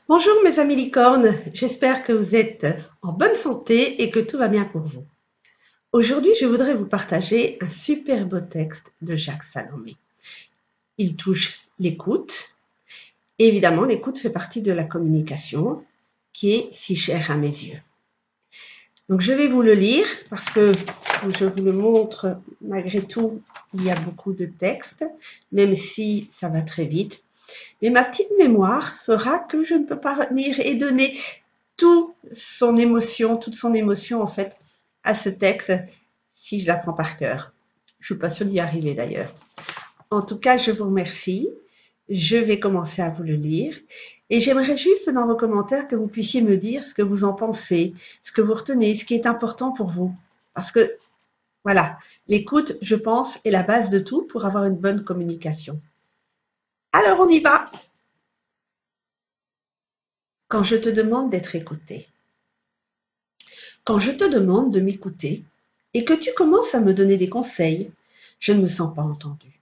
Bonjour mes amis licornes, j'espère que vous êtes en bonne santé et que tout va bien pour vous. Aujourd'hui, je voudrais vous partager un super beau texte de Jacques Salomé. Il touche l'écoute. Évidemment, l'écoute fait partie de la communication qui est si chère à mes yeux. Donc je vais vous le lire parce que je vous le montre, malgré tout, il y a beaucoup de textes, même si ça va très vite. Mais ma petite mémoire fera que je ne peux pas venir et donner toute son émotion en fait à ce texte si je l'apprends par cœur. Je ne suis pas sûre d'y arriver d'ailleurs. En tout cas, je vous remercie. Je vais commencer à vous le lire et j'aimerais juste dans vos commentaires que vous puissiez me dire ce que vous en pensez, ce que vous retenez, ce qui est important pour vous. Parce que voilà, l'écoute, je pense, est la base de tout pour avoir une bonne communication. Alors on y va. Quand je te demande d'être écouté. Quand je te demande de m'écouter et que tu commences à me donner des conseils, je ne me sens pas entendue.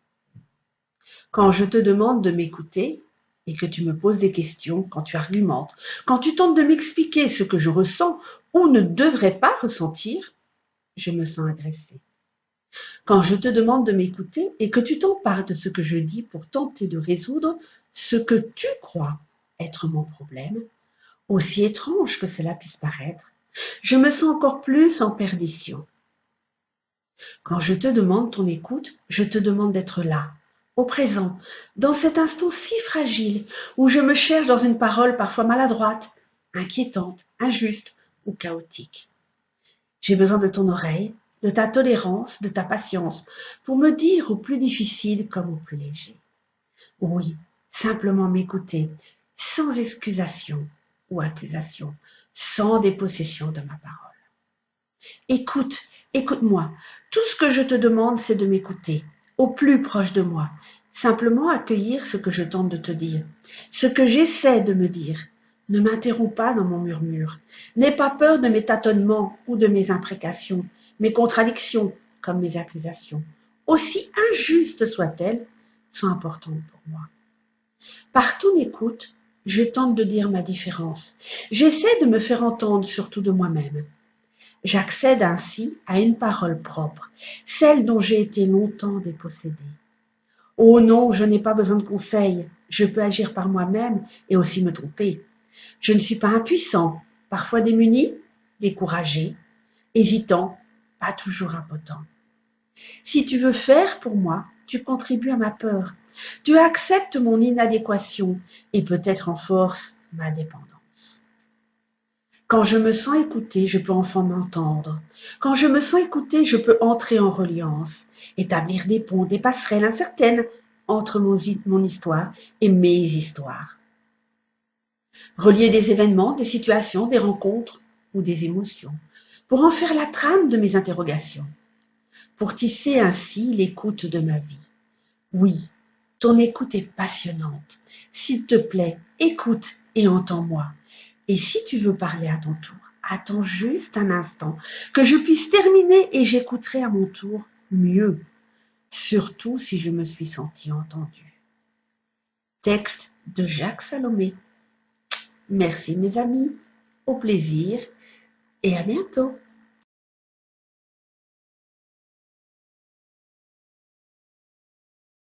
Quand je te demande de m'écouter et que tu me poses des questions, quand tu argumentes, quand tu tentes de m'expliquer ce que je ressens ou ne devrais pas ressentir, je me sens agressée. Quand je te demande de m'écouter et que tu t'empares de ce que je dis pour tenter de résoudre ce que tu crois être mon problème, aussi étrange que cela puisse paraître, je me sens encore plus en perdition. Quand je te demande ton écoute, je te demande d'être là, au présent, dans cet instant si fragile où je me cherche dans une parole parfois maladroite, inquiétante, injuste ou chaotique. J'ai besoin de ton oreille, de ta tolérance, de ta patience, pour me dire au plus difficile comme au plus léger. Oui, simplement m'écouter, sans excusation ou accusation, sans dépossession de ma parole. Écoute, écoute-moi. Tout ce que je te demande, c'est de m'écouter, au plus proche de moi. Simplement accueillir ce que je tente de te dire, ce que j'essaie de me dire. Ne m'interromps pas dans mon murmure. N'aie pas peur de mes tâtonnements ou de mes imprécations, mes contradictions comme mes accusations. Aussi injustes soient-elles, sont importantes pour moi. Par ton écoute, je tente de dire ma différence. J'essaie de me faire entendre surtout de moi-même. J'accède ainsi à une parole propre, celle dont j'ai été longtemps dépossédée. Oh non, je n'ai pas besoin de conseils, je peux agir par moi-même et aussi me tromper. Je ne suis pas impuissant, parfois démuni, découragé, hésitant, pas toujours impotent. Si tu veux faire pour moi, tu contribues à ma peur. Tu acceptes mon inadéquation et peut-être en force ma dépendance. Quand je me sens écoutée, je peux enfin m'entendre. Quand je me sens écoutée, je peux entrer en reliance, établir des ponts, des passerelles incertaines entre mon histoire et mes histoires. Relier des événements, des situations, des rencontres ou des émotions, pour en faire la trame de mes interrogations, pour tisser ainsi l'écoute de ma vie. Oui, ton écoute est passionnante. S'il te plaît, écoute et entends-moi. Et si tu veux parler à ton tour, attends juste un instant que je puisse terminer et j'écouterai à mon tour mieux, surtout si je me suis sentie entendue. Texte de Jacques Salomé. Merci mes amis, au plaisir et à bientôt.